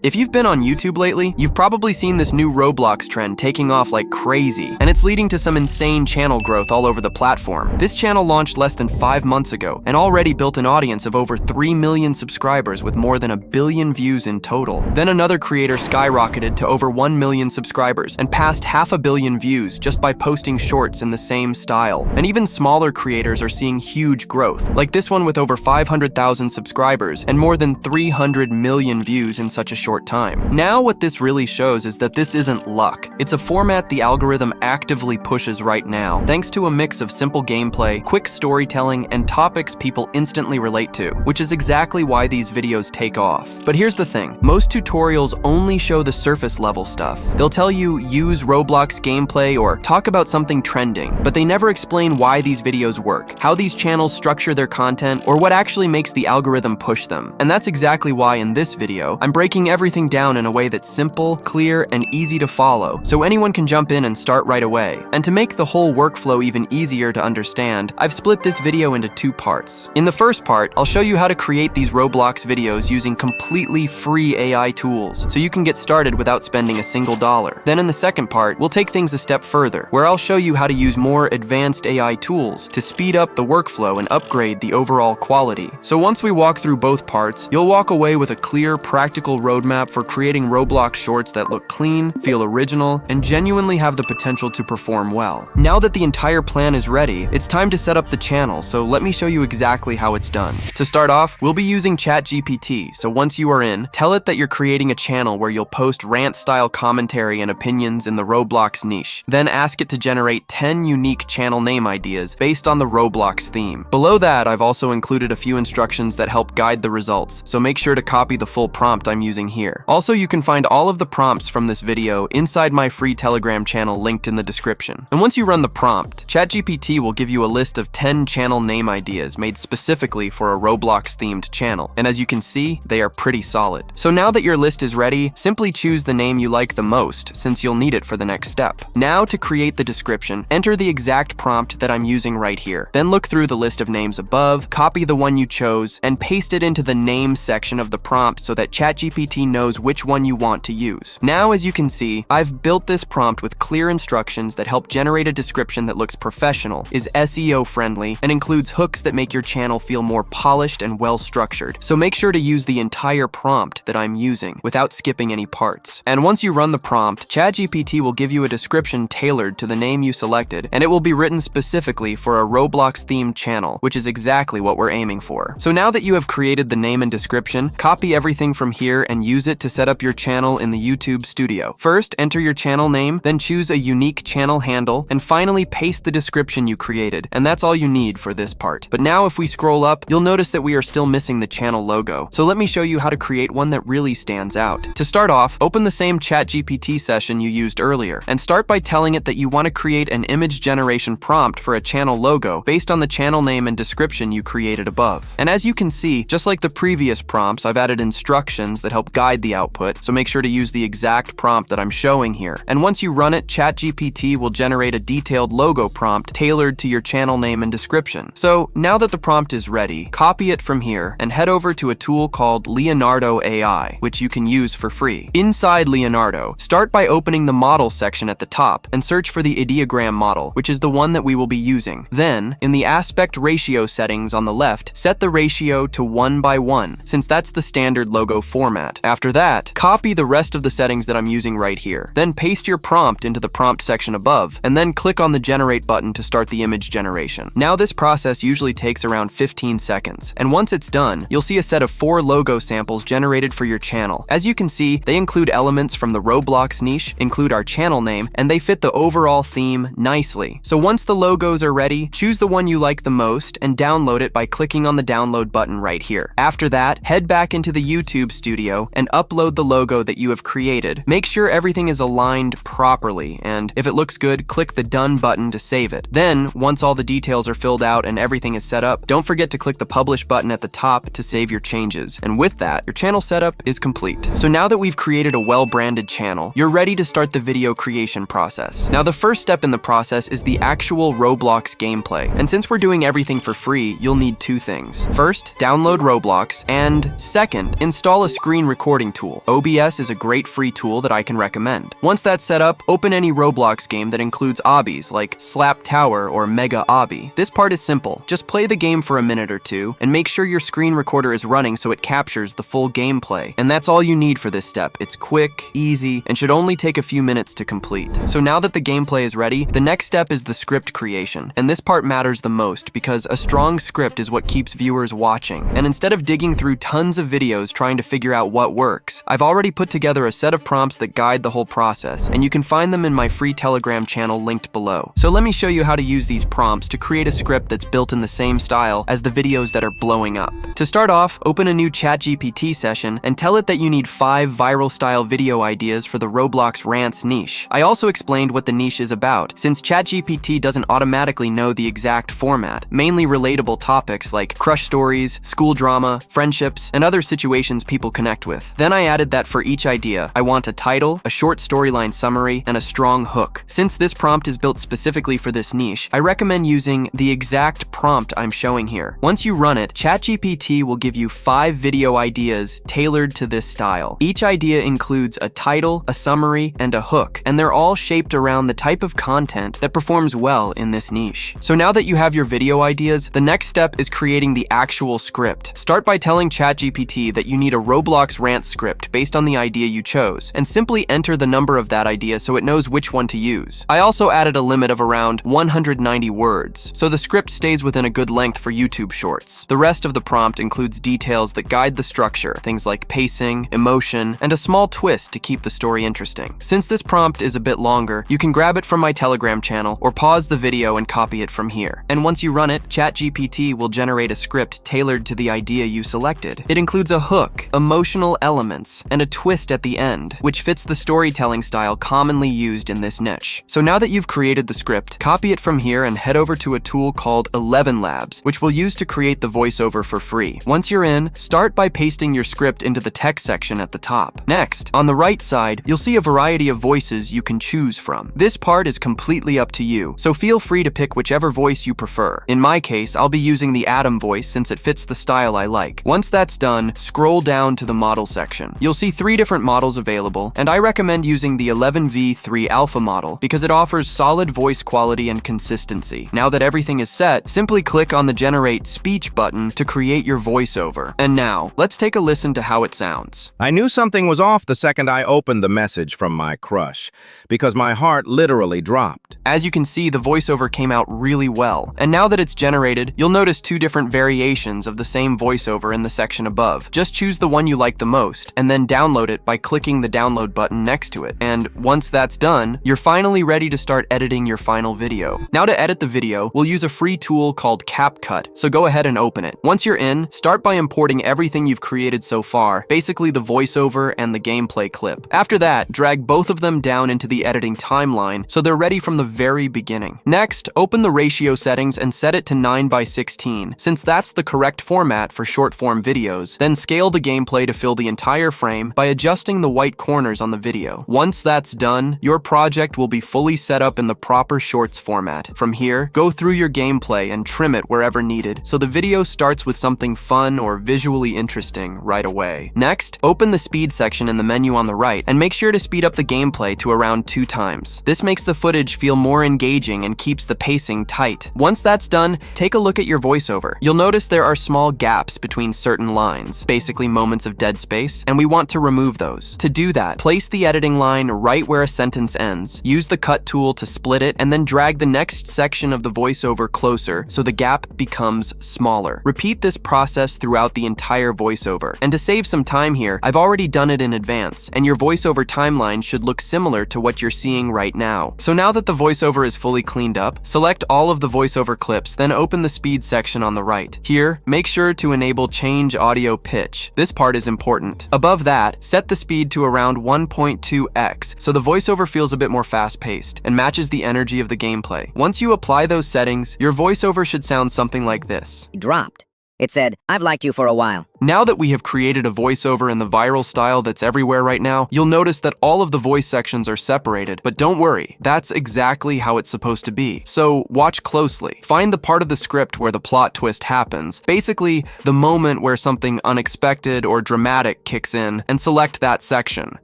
If you've been on YouTube lately, you've probably seen this new Roblox trend taking off like crazy, and it's leading to some insane channel growth all over the platform. This channel launched less than 5 months ago and already built an audience of over 3 million subscribers with more than 1 billion views in total. Then another creator skyrocketed to over 1 million subscribers and passed 500 million views just by posting shorts in the same style. And even smaller creators are seeing huge growth, like this one with over 500,000 subscribers and more than 300 million views in such a short time. Now what this really shows is that this isn't luck. It's a format the algorithm actively pushes right now, thanks to a mix of simple gameplay, quick storytelling, and topics people instantly relate to, which is exactly why these videos take off. But here's the thing, most tutorials only show the surface level stuff. They'll tell you use Roblox gameplay or talk about something trending, but they never explain why these videos work, how these channels structure their content, or what actually makes the algorithm push them. And that's exactly why in this video, I'm breaking everything down in a way that's simple, clear, and easy to follow, so anyone can jump in and start right away. And to make the whole workflow even easier to understand, I've split this video into 2 parts. In the first part, I'll show you how to create these Roblox videos using completely free AI tools, so you can get started without spending a single dollar. Then in the second part, we'll take things a step further, where I'll show you how to use more advanced AI tools to speed up the workflow and upgrade the overall quality. So once we walk through both parts, you'll walk away with a clear, practical roadmap for creating Roblox shorts that look clean, feel original, and genuinely have the potential to perform well. Now that the entire plan is ready, it's time to set up the channel, so let me show you exactly how it's done. To start off, we'll be using ChatGPT, so once you are in, tell it that you're creating a channel where you'll post rant-style commentary and opinions in the Roblox niche. Then ask it to generate 10 unique channel name ideas based on the Roblox theme. Below that, I've also included a few instructions that help guide the results, so make sure to copy the full prompt I'm using here. Also, you can find all of the prompts from this video inside my free Telegram channel linked in the description. And once you run the prompt, ChatGPT will give you a list of 10 channel name ideas made specifically for a Roblox-themed channel. And as you can see, they are pretty solid. So now that your list is ready, simply choose the name you like the most, since you'll need it for the next step. Now to create the description, enter the exact prompt that I'm using right here. Then look through the list of names above, copy the one you chose, and paste it into the name section of the prompt so that ChatGPT knows which one you want to use. Now, as you can see, I've built this prompt with clear instructions that help generate a description that looks professional, is SEO friendly, and includes hooks that make your channel feel more polished and well structured. So make sure to use the entire prompt that I'm using without skipping any parts. And once you run the prompt, ChatGPT will give you a description tailored to the name you selected, and it will be written specifically for a Roblox themed channel, which is exactly what we're aiming for. So now that you have created the name and description, copy everything from here and use it to set up your channel in the YouTube studio. First, enter your channel name, then choose a unique channel handle, and finally paste the description you created. And that's all you need for this part. But now if we scroll up, you'll notice that we are still missing the channel logo. So let me show you how to create one that really stands out. To start off, open the same ChatGPT session you used earlier, and start by telling it that you want to create an image generation prompt for a channel logo based on the channel name and description you created above. And as you can see, just like the previous prompts, I've added instructions that help guide the output, so make sure to use the exact prompt that I'm showing here. And once you run it, ChatGPT will generate a detailed logo prompt tailored to your channel name and description. So now that the prompt is ready, copy it from here and head over to a tool called Leonardo AI, which you can use for free. Inside Leonardo, start by opening the model section at the top and search for the ideogram model, which is the one that we will be using. Then, in the aspect ratio settings on the left, set the ratio to 1:1, since that's the standard logo format. After that, copy the rest of the settings that I'm using right here. Then paste your prompt into the prompt section above, and then click on the generate button to start the image generation. Now this process usually takes around 15 seconds, and once it's done, you'll see a set of 4 logo samples generated for your channel. As you can see, they include elements from the Roblox niche, include our channel name, and they fit the overall theme nicely. So once the logos are ready, choose the one you like the most and download it by clicking on the download button right here. After that, head back into the YouTube studio and upload the logo that you have created. Make sure everything is aligned properly, and if it looks good, click the done button to save it. Then, once all the details are filled out and everything is set up, don't forget to click the publish button at the top to save your changes. And with that, your channel setup is complete. So now that we've created a well-branded channel, you're ready to start the video creation process. Now the first step in the process is the actual Roblox gameplay. And since we're doing everything for free, you'll need 2 things. First, download Roblox, and second, install a screen recorder recording tool. OBS is a great free tool that I can recommend. Once that's set up, open any Roblox game that includes obbies like Slap Tower or Mega Obby. This part is simple. Just play the game for a minute or two and make sure your screen recorder is running so it captures the full gameplay. And that's all you need for this step. It's quick, easy, and should only take a few minutes to complete. So now that the gameplay is ready, the next step is the script creation. And this part matters the most because a strong script is what keeps viewers watching. And instead of digging through tons of videos trying to figure out what works, I've already put together a set of prompts that guide the whole process, and you can find them in my free Telegram channel linked below. So let me show you how to use these prompts to create a script that's built in the same style as the videos that are blowing up. To start off, open a new ChatGPT session and tell it that you need 5 viral style video ideas for the Roblox rants niche. I also explained what the niche is about, since ChatGPT doesn't automatically know the exact format, mainly relatable topics like crush stories, school drama, friendships, and other situations people connect with. Then I added that for each idea, I want a title, a short storyline summary, and a strong hook. Since this prompt is built specifically for this niche, I recommend using the exact prompt I'm showing here. Once you run it, ChatGPT will give you 5 video ideas tailored to this style. Each idea includes a title, a summary, and a hook, and they're all shaped around the type of content that performs well in this niche. So now that you have your video ideas, the next step is creating the actual script. Start by telling ChatGPT that you need a Roblox rant script based on the idea you chose, and simply enter the number of that idea so it knows which one to use. I also added a limit of around 190 words, so the script stays within a good length for YouTube shorts. The rest of the prompt includes details that guide the structure, things like pacing, emotion, and a small twist to keep the story interesting. Since this prompt is a bit longer, you can grab it from my Telegram channel or pause the video and copy it from here. And once you run it, ChatGPT will generate a script tailored to the idea you selected. It includes a hook, emotional elements, and a twist at the end, which fits the storytelling style commonly used in this niche. So now that you've created the script, copy it from here and head over to a tool called 11 Labs, which we'll use to create the voiceover for free. Once you're in, start by pasting your script into the text section at the top. Next, on the right side, you'll see a variety of voices you can choose from. This part is completely up to you, so feel free to pick whichever voice you prefer. In my case, I'll be using the Adam voice since it fits the style I like. Once that's done, scroll down to the model section. You'll see 3 different models available, and I recommend using the 11v3 Alpha model because it offers solid voice quality and consistency. Now that everything is set, simply click on the Generate Speech button to create your voiceover. And now, let's take a listen to how it sounds. I knew something was off the second I opened the message from my crush, because my heart literally dropped. As you can see, the voiceover came out really well. And now that it's generated, you'll notice 2 different variations of the same voiceover in the section above. Just choose the one you like the most, and then download it by clicking the download button next to it. And once that's done, you're finally ready to start editing your final video. Now to edit the video, we'll use a free tool called CapCut, so go ahead and open it. Once you're in, start by importing everything you've created so far, basically the voiceover and the gameplay clip. After that, drag both of them down into the editing timeline so they're ready from the very beginning. Next, open the ratio settings and set it to 9:16, since that's the correct format for short-form videos. Then scale the gameplay to fill the entire frame by adjusting the white corners on the video. Once that's done, your project will be fully set up in the proper shorts format. From here, go through your gameplay and trim it wherever needed, so the video starts with something fun or visually interesting right away. Next, open the speed section in the menu on the right and make sure to speed up the gameplay to around 2 times. This makes the footage feel more engaging and keeps the pacing tight. Once that's done, take a look at your voiceover. You'll notice there are small gaps between certain lines, basically moments of dead space, and we want to remove those. To do that, place the editing line right where a sentence ends, use the cut tool to split it, and then drag the next section of the voiceover closer so the gap becomes smaller. Repeat this process throughout the entire voiceover. And to save some time here, I've already done it in advance, and your voiceover timeline should look similar to what you're seeing right now. So now that the voiceover is fully cleaned up, select all of the voiceover clips, then open the speed section on the right. Here, make sure to enable change audio pitch. This part is important. Above that, set the speed to around 1.2x so the voiceover feels a bit more fast-paced and matches the energy of the gameplay. Once you apply those settings, your voiceover should sound something like this. Dropped. It said, "I've liked you for a while. Now that we have created a voiceover in the viral style that's everywhere right now, you'll notice that all of the voice sections are separated, but don't worry, that's exactly how it's supposed to be. So watch closely. Find the part of the script where the plot twist happens, basically the moment where something unexpected or dramatic kicks in, and select that section.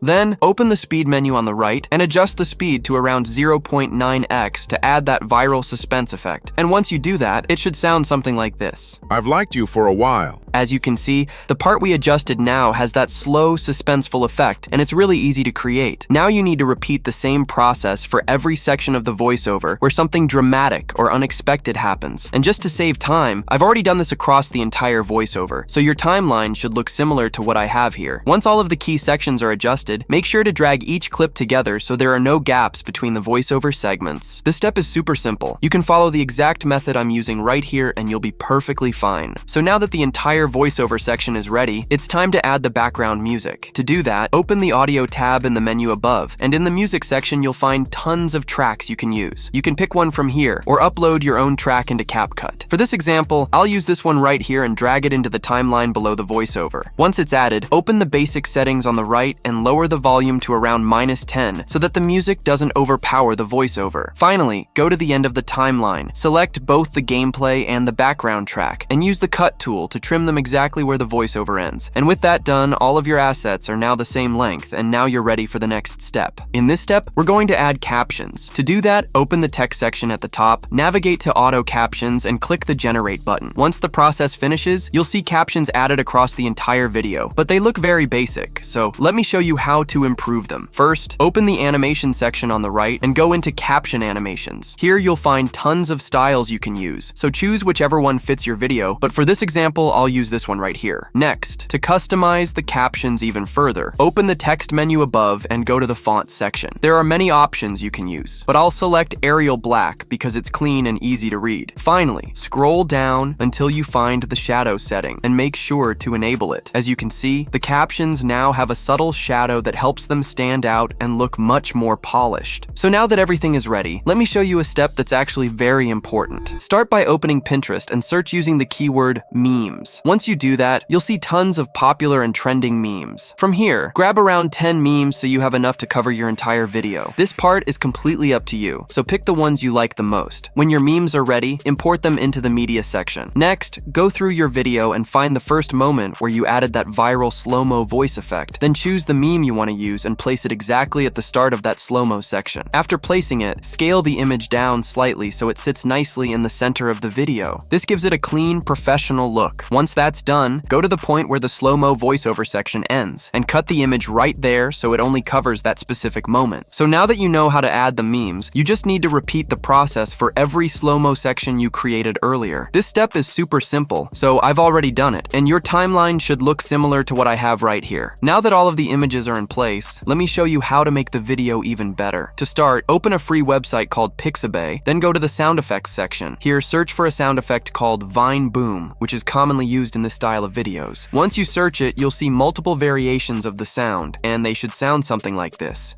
Then open the speed menu on the right and adjust the speed to around 0.9x to add that viral suspense effect. And once you do that, it should sound something like this. I've liked you for a while. As you can see, the part we adjusted now has that slow, suspenseful effect, and it's really easy to create. Now you need to repeat the same process for every section of the voiceover where something dramatic or unexpected happens. And just to save time, I've already done this across the entire voiceover, so your timeline should look similar to what I have here. Once all of the key sections are adjusted, make sure to drag each clip together so there are no gaps between the voiceover segments. This step is super simple. You can follow the exact method I'm using right here and you'll be perfectly fine. So now that the entire voiceover section is ready, it's time to add the background music. To do that, open the audio tab in the menu above, and in the music section you'll find tons of tracks you can use. You can pick one from here, or upload your own track into CapCut. For this example, I'll use this one right here and drag it into the timeline below the voiceover. Once it's added, open the basic settings on the right and lower the volume to around -10 so that the music doesn't overpower the voiceover. Finally, go to the end of the timeline, select both the gameplay and the background track, and use the cut tool to trim them exactly where the voiceover ends. And with that done, all of your assets are now the same length, and now you're ready for the next step. In this step, we're going to add captions. To do that, open the text section at the top, navigate to Auto Captions, and click the Generate button. Once the process finishes, you'll see captions added across the entire video, but they look very basic, so let me show you how to improve them. First, open the animation section on the right and go into Caption Animations. Here you'll find tons of styles you can use, so choose whichever one fits your video, but for this example, I'll use this one right here. Next, to customize the captions even further, open the text menu above and go to the font section. There are many options you can use, but I'll select Arial Black because it's clean and easy to read. Finally, scroll down until you find the shadow setting and make sure to enable it. As you can see, the captions now have a subtle shadow that helps them stand out and look much more polished. So now that everything is ready, let me show you a step that's actually very important. Start by opening Pinterest and search using the keyword memes. Once you do that, you'll see tons of popular and trending memes. From here, grab around 10 memes so you have enough to cover your entire video. This part is completely up to you, so pick the ones you like the most. When your memes are ready, import them into the media section. Next, go through your video and find the first moment where you added that viral slow-mo voice effect. Then choose the meme you want to use and place it exactly at the start of that slow-mo section. After placing it, scale the image down slightly so it sits nicely in the center of the video. This gives it a clean, professional look. Once that's done, go to the point where the slow-mo voiceover section ends and cut the image right there so it only covers that specific moment. So now that you know how to add the memes, you just need to repeat the process for every slow-mo section you created earlier. This step is super simple, so I've already done it, and your timeline should look similar to what I have right here. Now that all of the images are in place, let me show you how to make the video even better. To start, open a free website called Pixabay, then go to the sound effects section. Here, search for a sound effect called Vine Boom, which is commonly used in this style of videos. Once you search it, you'll see multiple variations of the sound, and they should sound something like this.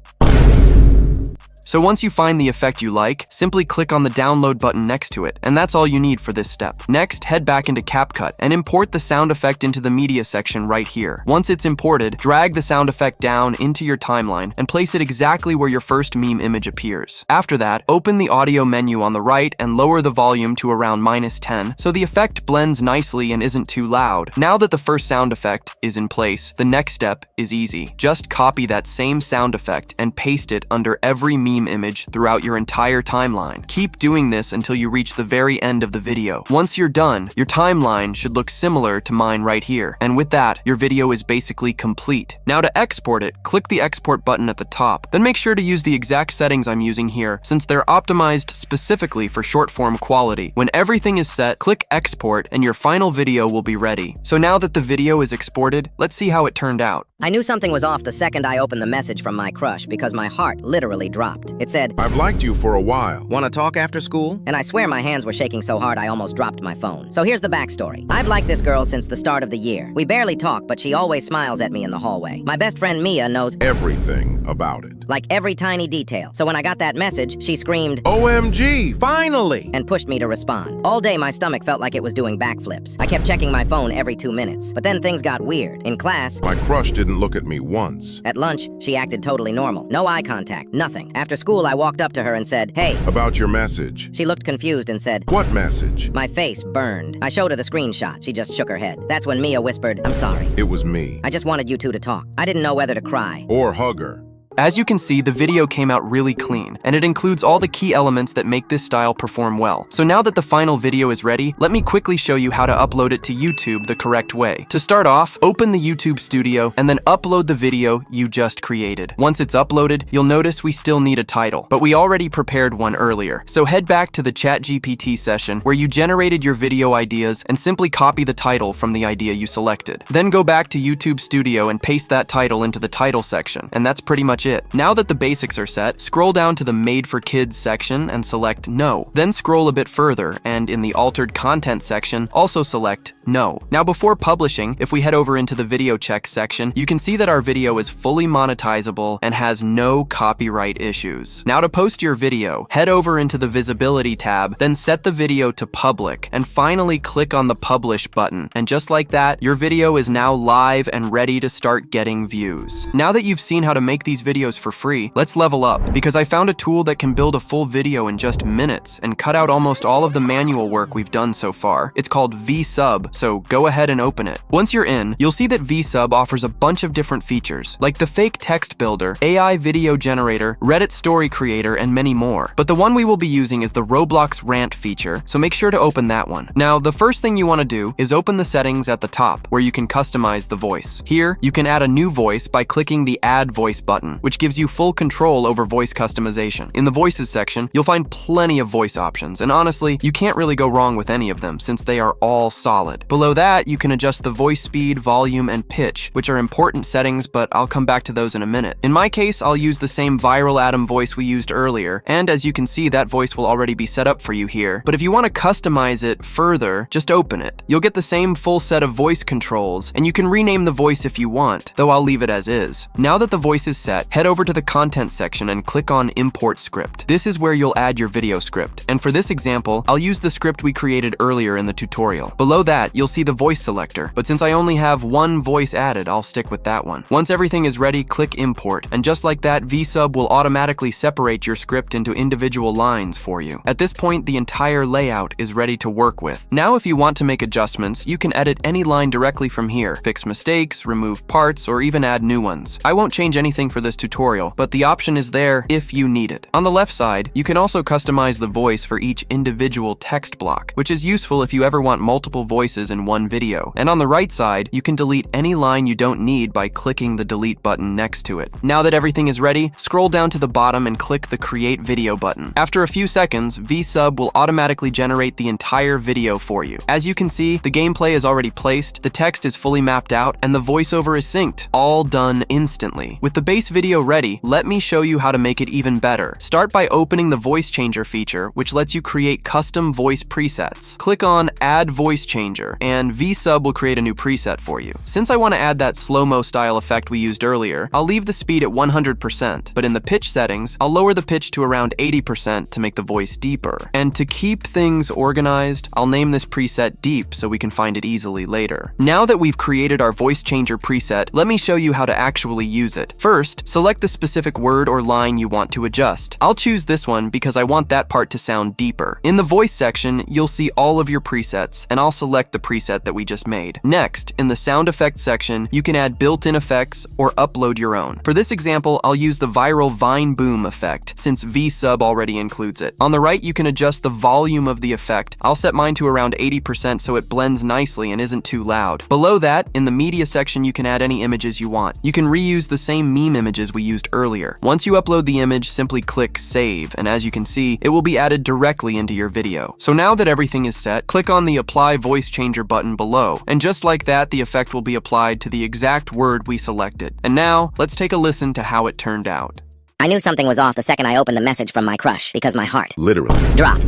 So once you find the effect you like, simply click on the download button next to it, and that's all you need for this step. Next, head back into CapCut and import the sound effect into the media section right here. Once it's imported, drag the sound effect down into your timeline and place it exactly where your first meme image appears. After that, open the audio menu on the right and lower the volume to around -10 so the effect blends nicely and isn't too loud. Now that the first sound effect is in place, the next step is easy. Just copy that same sound effect and paste it under every meme image throughout your entire timeline. Keep doing this until you reach the very end of the video. Once you're done, your timeline should look similar to mine right here. And with that, your video is basically complete. Now to export it, click the export button at the top. Then make sure to use the exact settings I'm using here since they're optimized specifically for short form quality. When everything is set, click export and your final video will be ready. So now that the video is exported, let's see how it turned out. I knew something was off the second I opened the message from my crush because my heart literally dropped. It said, I've liked you for a while. Wanna talk after school? and I swear my hands were shaking so hard I almost dropped my phone. So here's the backstory. I've liked this girl since the start of the year. We barely talk, but she always smiles at me in the hallway. My best friend Mia knows Everything about it. like every tiny detail. So when I got that message, she screamed, OMG, finally! and pushed me to respond. All day, my stomach felt like it was doing backflips. I kept checking my phone every 2 minutes. But then things got weird. In class, My crush didn't look at me once. at lunch, she acted totally normal. No eye contact, nothing. After school, I walked up to her and said, hey. About your message. She looked confused and said, What message? my face burned. I showed her the screenshot. She just shook her head. That's when Mia whispered, I'm sorry. It was me. I just wanted you two to talk. I didn't know whether to cry. Or hug her. As you can see, the video came out really clean, and it includes all the key elements that make this style perform well. So now that the final video is ready, let me quickly show you how to upload it to YouTube the correct way. To start off, open the YouTube Studio and then upload the video you just created. Once it's uploaded, you'll notice we still need a title, but we already prepared one earlier. So head back to the ChatGPT session where you generated your video ideas and simply copy the title from the idea you selected. Then go back to YouTube Studio and paste that title into the title section, and that's pretty much it. Now that the basics are set, scroll down to the Made for Kids section and select No. Then scroll a bit further, and in the Altered Content section, also select No. Now before publishing, if we head over into the Video Check section, you can see that our video is fully monetizable and has no copyright issues. Now to post your video, head over into the Visibility tab, then set the video to Public, and finally click on the Publish button. And just like that, your video is now live and ready to start getting views. Now that you've seen how to make these videos for free, let's level up, because I found a tool that can build a full video in just minutes and cut out almost all of the manual work we've done so far. It's called VSub, so go ahead and open it. Once you're in, you'll see that VSub offers a bunch of different features, like the fake text builder, AI video generator, Reddit story creator, and many more. But the one we will be using is the Roblox rant feature, so make sure to open that one. Now, the first thing you want to do is open the settings at the top, where you can customize the voice. Here, you can add a new voice by clicking the Add Voice button, which gives you full control over voice customization. In the Voices section, you'll find plenty of voice options, and honestly, you can't really go wrong with any of them since they are all solid. Below that, you can adjust the voice speed, volume, and pitch, which are important settings, but I'll come back to those in a minute. In my case, I'll use the same Viral Atom voice we used earlier, and as you can see, that voice will already be set up for you here. But if you want to customize it further, just open it. You'll get the same full set of voice controls, and you can rename the voice if you want, though I'll leave it as is. Now that the voice is set, head over to the Content section and click on Import Script. This is where you'll add your video script, and for this example, I'll use the script we created earlier in the tutorial. Below that, you'll see the voice selector, but since I only have one voice added, I'll stick with that one. Once everything is ready, click Import, and just like that, VSub will automatically separate your script into individual lines for you. At this point, the entire layout is ready to work with. Now, if you want to make adjustments, you can edit any line directly from here, fix mistakes, remove parts, or even add new ones. I won't change anything for this tutorial, but the option is there if you need it. On the left side, you can also customize the voice for each individual text block, which is useful if you ever want multiple voices in one video. And on the right side, you can delete any line you don't need by clicking the delete button next to it. Now that everything is ready, scroll down to the bottom and click the Create Video button. After a few seconds, VSub will automatically generate the entire video for you. As you can see, the gameplay is already placed, the text is fully mapped out, and the voiceover is synced, all done instantly. With the base video ready, let me show you how to make it even better. Start by opening the Voice Changer feature, which lets you create custom voice presets. Click on Add Voice Changer, and VSub will create a new preset for you. Since I want to add that slow-mo style effect we used earlier, I'll leave the speed at 100%, but in the pitch settings, I'll lower the pitch to around 80% to make the voice deeper. And to keep things organized, I'll name this preset Deep so we can find it easily later. Now that we've created our Voice Changer preset, let me show you how to actually use it. First, select the specific word or line you want to adjust. I'll choose this one because I want that part to sound deeper. In the voice section, you'll see all of your presets, and I'll select the preset that we just made. Next, in the sound effects section, you can add built-in effects or upload your own. For this example, I'll use the viral Vine Boom effect, since VSub already includes it. On the right, you can adjust the volume of the effect. I'll set mine to around 80% so it blends nicely and isn't too loud. Below that, in the media section, you can add any images you want. You can reuse the same meme images we used earlier. Once you upload the image, simply click Save, and as you can see, it will be added directly into your video. So now that everything is set, click on the Apply Voice Changer button below, and just like that, the effect will be applied to the exact word we selected. And now, let's take a listen to how it turned out. I knew something was off the second I opened the message from my crush because my heart Literally. dropped.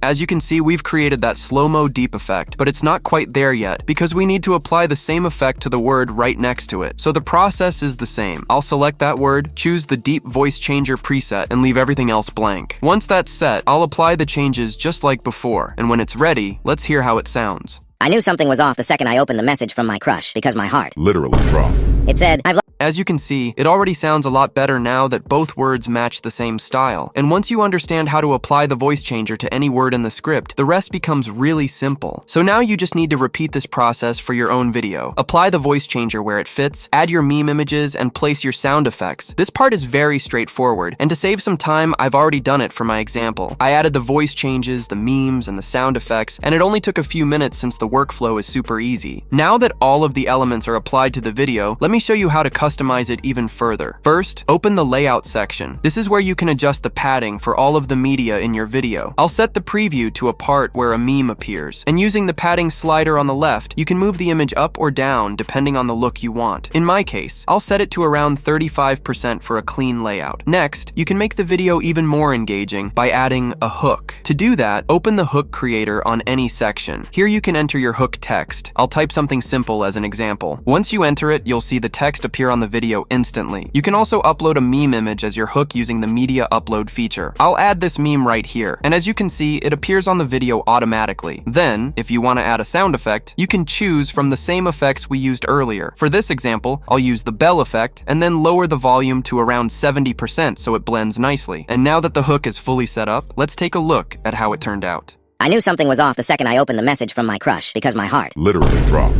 As you can see, we've created that slow-mo deep effect, but it's not quite there yet because we need to apply the same effect to the word right next to it. So the process is the same. I'll select that word, choose the deep voice changer preset, and leave everything else blank. Once that's set, I'll apply the changes just like before, and when it's ready, let's hear how it sounds. I knew something was off the second I opened the message from my crush because my heart. Literally dropped. It said, As you can see, it already sounds a lot better now that both words match the same style. And once you understand how to apply the voice changer to any word in the script, the rest becomes really simple. So now you just need to repeat this process for your own video. Apply the voice changer where it fits, add your meme images, and place your sound effects. This part is very straightforward, and to save some time, I've already done it for my example. I added the voice changes, the memes, and the sound effects, and it only took a few minutes since the workflow is super easy. Now that all of the elements are applied to the video, let me show you how to customize it even further. First, open the layout section. This is where you can adjust the padding for all of the media in your video. I'll set the preview to a part where a meme appears, and using the padding slider on the left, you can move the image up or down depending on the look you want. In my case, I'll set it to around 35% for a clean layout. Next, you can make the video even more engaging by adding a hook. To do that, open the hook creator on any section. Here you can enter your hook text. I'll type something simple as an example. Once you enter it, you'll see the text appear on the video instantly. You can also upload a meme image as your hook using the media upload feature. I'll add this meme right here, and as you can see, it appears on the video automatically. Then, if you want to add a sound effect, you can choose from the same effects we used earlier. For this example, I'll use the bell effect and then lower the volume to around 70% so it blends nicely. And now that the hook is fully set up, let's take a look at how it turned out. I knew something was off the second I opened the message from my crush because my heart. Literally dropped.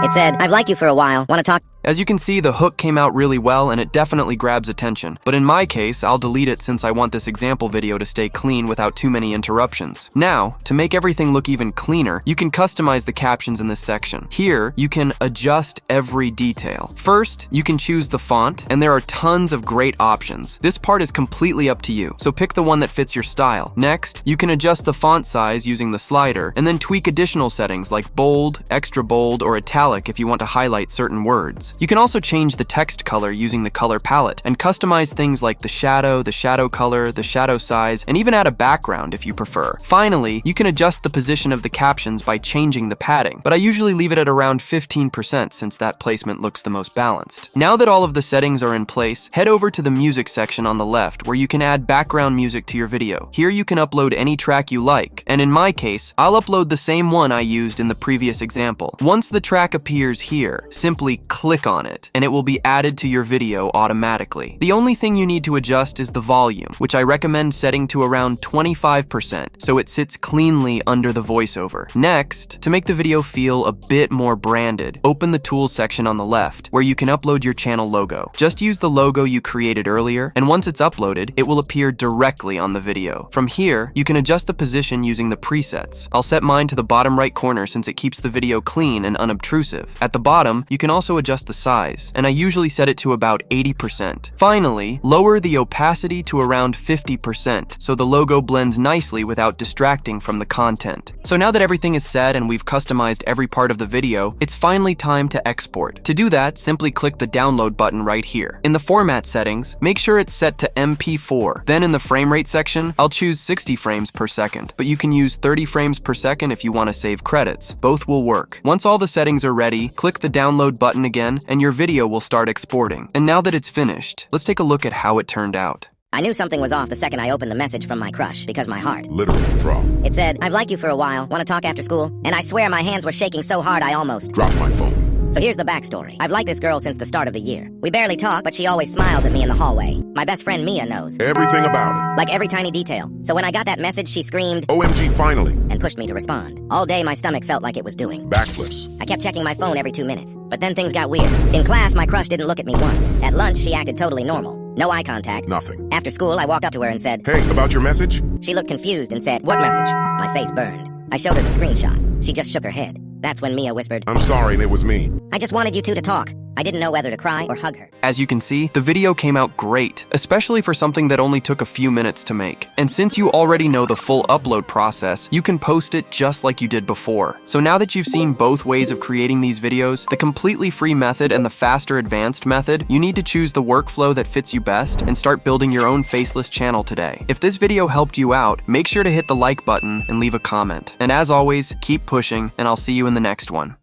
It said, I've liked you for a while, want to talk? As you can see, the hook came out really well and it definitely grabs attention. But in my case, I'll delete it since I want this example video to stay clean without too many interruptions. Now, to make everything look even cleaner, you can customize the captions in this section. Here, you can adjust every detail. First, you can choose the font, and there are tons of great options. This part is completely up to you, so pick the one that fits your style. Next, you can adjust the font size using the slider, and then tweak additional settings like bold, extra bold, or italic if you want to highlight certain words. You can also change the text color using the color palette and customize things like the shadow color, the shadow size, and even add a background if you prefer. Finally, you can adjust the position of the captions by changing the padding, but I usually leave it at around 15% since that placement looks the most balanced. Now that all of the settings are in place, head over to the music section on the left where you can add background music to your video. Here you can upload any track you like, and in my case, I'll upload the same one I used in the previous example. Once the track appears here, simply click on it, and it will be added to your video automatically. The only thing you need to adjust is the volume, which I recommend setting to around 25%, so it sits cleanly under the voiceover. Next, to make the video feel a bit more branded, open the tools section on the left, where you can upload your channel logo. Just use the logo you created earlier, and once it's uploaded, it will appear directly on the video. From here, you can adjust the position using the presets. I'll set mine to the bottom right corner since it keeps the video clean and unobtrusive. At the bottom, you can also adjust the size, and I usually set it to about 80%. Finally, lower the opacity to around 50% so the logo blends nicely without distracting from the content. So now that everything is set and we've customized every part of the video, it's finally time to export. To do that, simply click the download button right here. In the format settings, make sure it's set to MP4. Then in the frame rate section, I'll choose 60 frames per second, but you can use 30 frames per second if you want to save credits. Both will work. Once all the settings are ready, click the download button again, and your video will start exporting. And now that it's finished, let's take a look at how it turned out. I knew something was off the second I opened the message from my crush because my heart. Literally dropped. It said, I've liked you for a while, want to talk after school? And I swear my hands were shaking so hard I almost Dropped my phone. So here's the backstory. I've liked this girl since the start of the year. We barely talk, but she always smiles at me in the hallway. My best friend Mia knows. Everything about it. Like every tiny detail. So when I got that message, she screamed, OMG, finally. and pushed me to respond. All day my stomach felt like it was doing Backflips. I kept checking my phone every 2 minutes. But then things got weird. In class, my crush didn't look at me once. At lunch, she acted totally normal. No eye contact. Nothing. After school, I walked up to her and said, Hey, about your message? She looked confused and said, what message? My face burned. I showed her the screenshot. She just shook her head. That's when Mia whispered, I'm sorry, and it was me. I just wanted you two to talk. I didn't know whether to cry or hug her. As you can see, the video came out great, especially for something that only took a few minutes to make. And since you already know the full upload process, you can post it just like you did before. So now that you've seen both ways of creating these videos, the completely free method and the faster advanced method, you need to choose the workflow that fits you best and start building your own faceless channel today. If this video helped you out, make sure to hit the like button and leave a comment. And as always, keep pushing, and I'll see you in the next one.